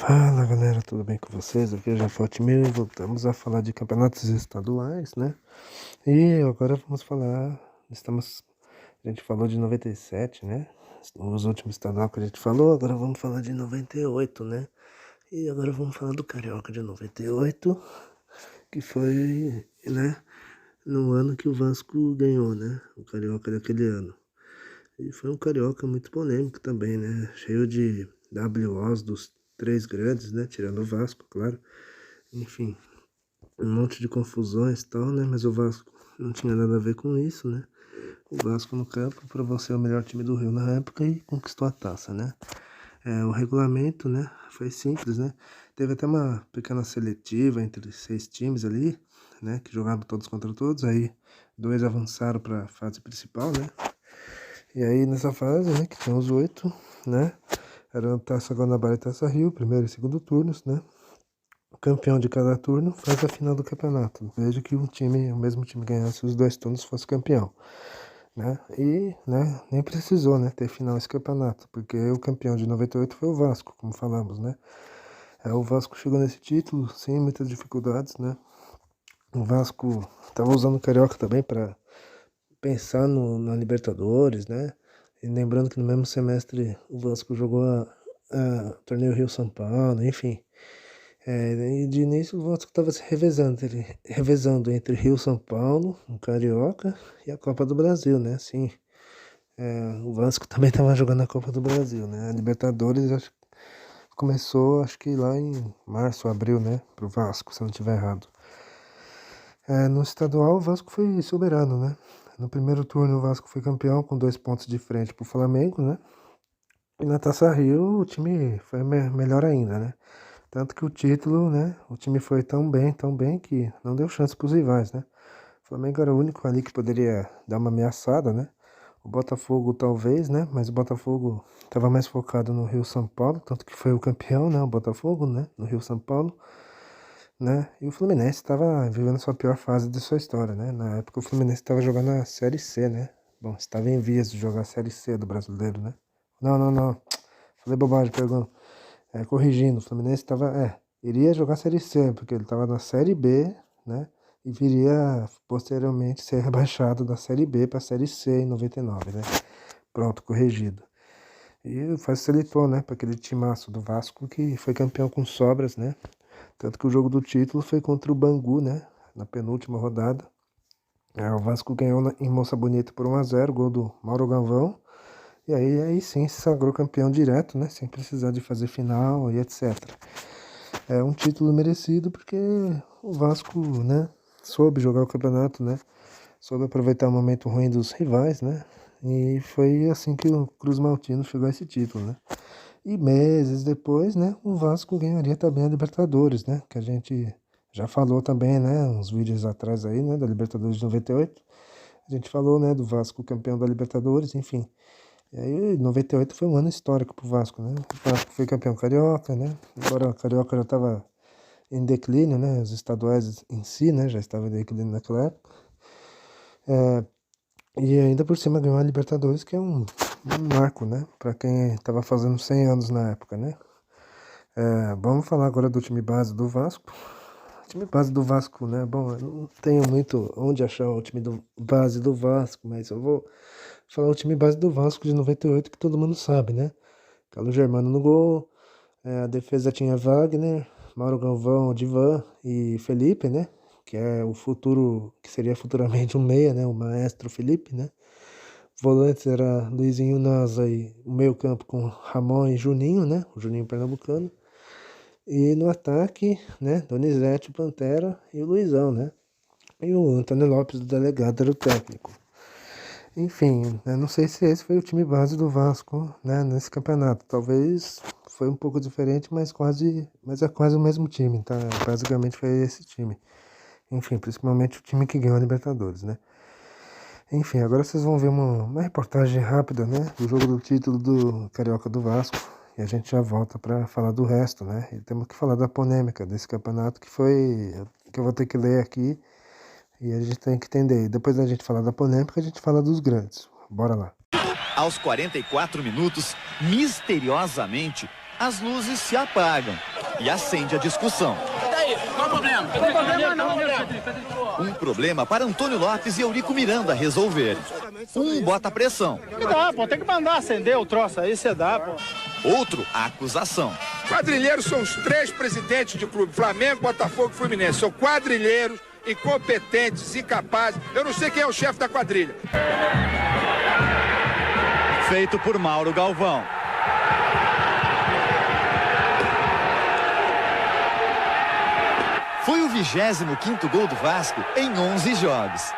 Fala galera, tudo bem com vocês? Aqui é o Jafot Mil e voltamos a falar de campeonatos estaduais, né? E agora vamos falar, a gente falou de 97, né? Os últimos estadual que a gente falou, agora vamos falar de 98, né? E agora vamos falar do Carioca de 98, que foi, né, no ano que o Vasco ganhou, né? O Carioca daquele ano. E foi um Carioca muito polêmico também, né? Cheio de WOs dos três grandes, né? Tirando o Vasco, claro. Enfim, um monte de confusões e tal, né? Mas o Vasco não tinha nada a ver com isso, né? O Vasco no campo provou ser o melhor time do Rio na época e conquistou a taça, né? O regulamento, né? Foi simples, né? Teve até uma pequena seletiva entre 6 times ali, né? Que jogavam todos contra todos. Aí 2 avançaram para a fase principal, né? E aí nessa fase, né? Que tinha os 8, né? Era a Taça Guanabara e Taça Rio, primeiro e segundo turnos, né? O campeão de cada turno faz a final do campeonato. Veja que o mesmo time ganhasse os 2 turnos fosse campeão, né? E, né, nem precisou, né, ter final esse campeonato, porque o campeão de 98 foi o Vasco, como falamos, né? O Vasco chegou nesse título sem muitas dificuldades, né? O Vasco estava usando o Carioca também para pensar na Libertadores, né? E lembrando que no mesmo semestre o Vasco jogou a torneio Rio-São Paulo, enfim. E de início o Vasco estava se revezando entre Rio-São Paulo, o Carioca e a Copa do Brasil, né? Assim, o Vasco também estava jogando a Copa do Brasil, né? A Libertadores começou, acho que lá em março, abril, né? Pro Vasco, se eu não estiver errado. No estadual o Vasco foi soberano, né? No primeiro turno o Vasco foi campeão com 2 pontos de frente pro Flamengo, né? E na Taça Rio o time foi melhor ainda, né? Tanto que o título, né? O time foi tão bem que não deu chance pros rivais, né? O Flamengo era o único ali que poderia dar uma ameaçada, né? O Botafogo talvez, né? Mas o Botafogo estava mais focado no Rio-São Paulo, tanto que foi o campeão, né? O Botafogo, né? No Rio-São Paulo, né? E o Fluminense estava vivendo sua pior fase de sua história, né? Na época o Fluminense estava jogando a Série C, né? Bom, estava em vias de jogar a Série C do Brasileiro, né? Não. Falei bobagem, perdão. Corrigindo, o Fluminense iria jogar a Série C, porque ele estava na Série B, né? E viria posteriormente ser rebaixado da Série B para a Série C em 99, né? Pronto, corrigido. E facilitou, né, para aquele timaço do Vasco que foi campeão com sobras, né? Tanto que o jogo do título foi contra o Bangu, né? Na penúltima rodada. O Vasco ganhou em Moça Bonita por 1-0, gol do Mauro Galvão. E aí sim se sagrou campeão direto, né? Sem precisar de fazer final e etc. É um título merecido porque o Vasco, né? Soube jogar o campeonato, né? Soube aproveitar o momento ruim dos rivais, né? E foi assim que o Cruz Maltino chegou a esse título, né? E meses depois, né? O Vasco ganharia também a Libertadores, né? Que a gente já falou também, né? Uns vídeos atrás aí, né? Da Libertadores de 98. A gente falou, né? Do Vasco campeão da Libertadores, enfim. E aí, 98 foi um ano histórico pro Vasco, né? O Vasco foi campeão carioca, né? Agora o carioca já estava em declínio, né? Os estaduais em si, né? Já estavam em declínio naquela época. E ainda por cima ganhou a Libertadores, que é um marco, né? Para quem estava fazendo 100 anos na época, né? Vamos falar agora do time base do Vasco. O time base do Vasco, né? Bom, eu não tenho muito onde achar o time base do Vasco, mas eu vou falar o time base do Vasco de 98, que todo mundo sabe, né? Carlos Germano no gol, a defesa tinha Wagner, Mauro Galvão, Divan e Felipe, né? Que é o futuro, que seria futuramente um meia, né? O maestro Felipe, né? Volantes era Luizinho Naza e o meio campo com Ramon e Juninho, né? O Juninho Pernambucano. E no ataque, né? Donizete, Pantera e o Luizão, né? E o Antônio Lopes, do delegado, era o técnico. Enfim, eu não sei se esse foi o time base do Vasco, né, nesse campeonato. Talvez foi um pouco diferente, mas é quase o mesmo time, tá? Basicamente foi esse time. Enfim, principalmente o time que ganhou a Libertadores, né? Enfim, agora vocês vão ver uma reportagem rápida, né, do jogo do título do Carioca do Vasco. E a gente já volta para falar do resto, né? E temos que falar da polêmica desse campeonato que eu vou ter que ler aqui. E a gente tem que entender. Depois da gente falar da polêmica, a gente fala dos grandes. Bora lá. Aos 44 minutos, misteriosamente, as luzes se apagam. e acende a discussão. E aí, qual o problema? Não tem problema não, Um problema para Antônio Lopes e Eurico Miranda resolver. Um bota pressão. Que dá, pô, tem que mandar acender o troço aí, você dá, pô. Outro, a acusação. Quadrilheiros são os 3 presidentes de clube, Flamengo, Botafogo e Fluminense. São quadrilheiros, incompetentes, incapazes. Eu não sei quem é o chefe da quadrilha. Feito por Mauro Galvão. Foi o 25º gol do Vasco em 11 jogos.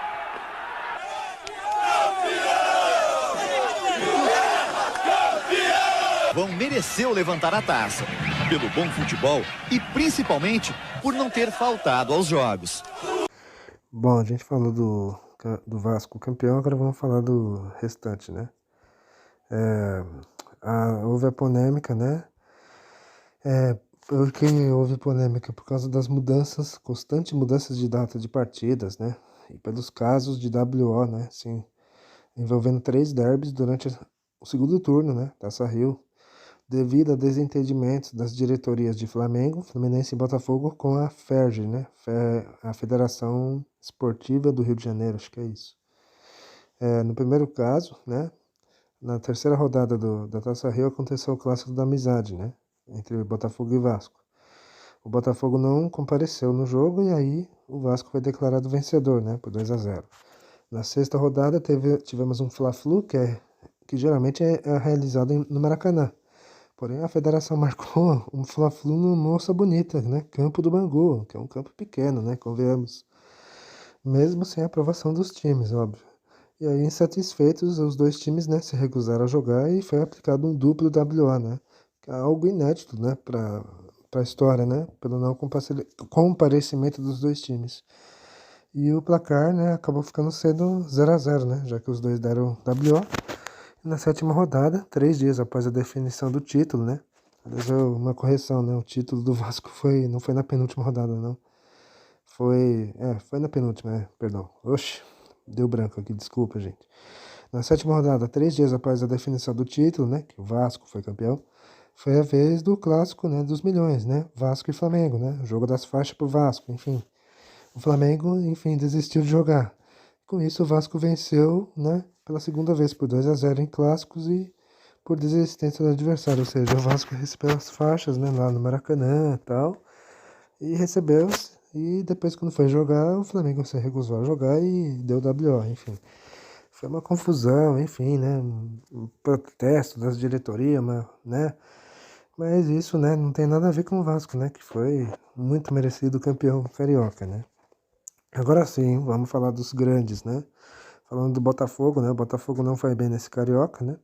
Vão mereceu levantar a taça, pelo bom futebol e principalmente por não ter faltado aos jogos. Bom, a gente falou do Vasco campeão, agora vamos falar do restante, né? Houve a polêmica, né? Por que houve polêmica? Por causa das mudanças, constantes mudanças de data de partidas, né? E pelos casos de WO, né? Sim, envolvendo 3 derbys durante o segundo turno, né? Taça Rio, devido a desentendimentos das diretorias de Flamengo, Fluminense e Botafogo com a FERJ, né? A Federação Esportiva do Rio de Janeiro, acho que é isso. No primeiro caso, né? Na terceira rodada da Taça Rio aconteceu o Clássico da Amizade, né? Entre Botafogo e Vasco. O Botafogo não compareceu no jogo e aí o Vasco foi declarado vencedor, né? Por 2-0. Na sexta rodada tivemos um Fla-Flu, que geralmente é realizado no Maracanã. Porém, a federação marcou um Fla-Flu no Moça Bonita, né? Campo do Bangu, que é um campo pequeno, né? Convenhamos. Mesmo sem a aprovação dos times, óbvio. E aí, insatisfeitos, os 2 times, né, se recusaram a jogar e foi aplicado um duplo WO, né? Algo inédito, né, para a história, né? Pelo não comparecimento dos 2 times. E o placar, né, acabou ficando sendo 0-0, né? Já que os 2 deram WO. Na 7ª rodada, 3 dias após a definição do título, né? Aliás, uma correção, né? O título do Vasco não foi na penúltima rodada, não. Foi na penúltima, perdão. Oxe, deu branco aqui, desculpa, gente. Na 7ª rodada, 3 dias após a definição do título, né? Que o Vasco foi campeão, foi a vez do clássico, né? Dos milhões, né? Vasco e Flamengo, né? O jogo das faixas pro Vasco, enfim. O Flamengo, enfim, desistiu de jogar. Com isso, o Vasco venceu, né? Pela segunda vez por 2-0 em clássicos e por desistência do adversário, ou seja, o Vasco recebeu as faixas, né, lá no Maracanã e tal, e recebeu, e depois quando foi jogar, o Flamengo se recusou a jogar e deu WO, enfim. Foi uma confusão, enfim, né, um protesto das diretorias, né, mas isso, né, não tem nada a ver com o Vasco, né, que foi muito merecido campeão carioca, né. Agora sim, vamos falar dos grandes, né. Falando do Botafogo, né? O Botafogo não foi bem nesse Carioca, né?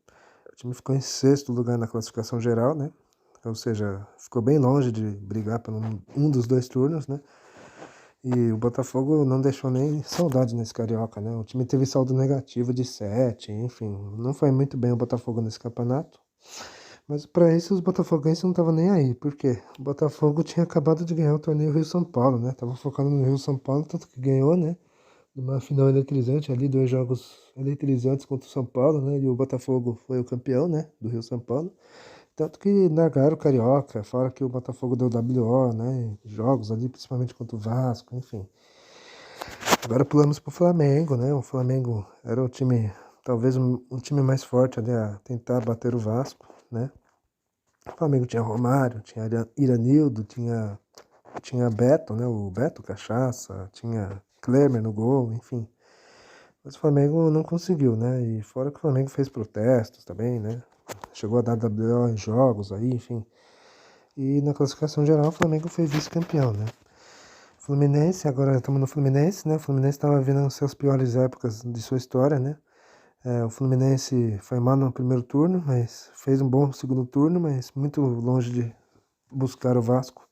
O time ficou em 6º lugar na classificação geral, né? Ou seja, ficou bem longe de brigar por um dos 2 turnos, né? E o Botafogo não deixou nem saudade nesse Carioca, né? O time teve saldo negativo de 7, enfim. Não foi muito bem o Botafogo nesse campeonato. Mas para isso os botafoguenses não estavam nem aí. Por quê? O Botafogo tinha acabado de ganhar o torneio Rio-São Paulo, né? Tava focado no Rio-São Paulo, tanto que ganhou, né? Numa final eletrizante ali, 2 jogos eletrizantes contra o São Paulo, né? E o Botafogo foi o campeão, né? Do Rio São Paulo. Tanto que largaram o Carioca, fora que o Botafogo deu WO, né? Jogos ali, principalmente contra o Vasco, enfim. Agora pulamos pro Flamengo, né? O Flamengo era o time, talvez um time mais forte ali a tentar bater o Vasco, né? O Flamengo tinha Romário, tinha Iranildo, tinha Beto, né? O Beto Cachaça, tinha Klemer no gol, enfim. Mas o Flamengo não conseguiu, né? E fora que o Flamengo fez protestos também, né? Chegou a dar WO em jogos aí, enfim. E na classificação geral o Flamengo foi vice-campeão, né? Fluminense, agora estamos no Fluminense, né? O Fluminense estava vivendo as suas piores épocas de sua história, né? O Fluminense foi mal no primeiro turno, mas fez um bom segundo turno, mas muito longe de buscar o Vasco.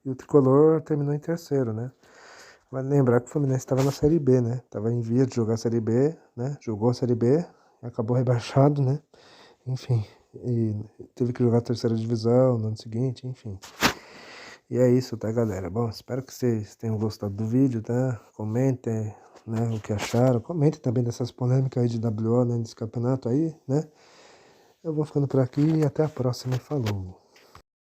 E o Tricolor terminou em terceiro, né? Vale lembrar que o Fluminense estava na Série B, né? Estava em via de jogar a Série B, né? Jogou a Série B, acabou rebaixado, né? Enfim, e teve que jogar a terceira divisão no ano seguinte, enfim. E é isso, tá, galera? Bom, espero que vocês tenham gostado do vídeo, tá? Comentem, né, o que acharam. Comentem também dessas polêmicas aí de WO, né, desse campeonato aí, né? Eu vou ficando por aqui e até a próxima. Falou!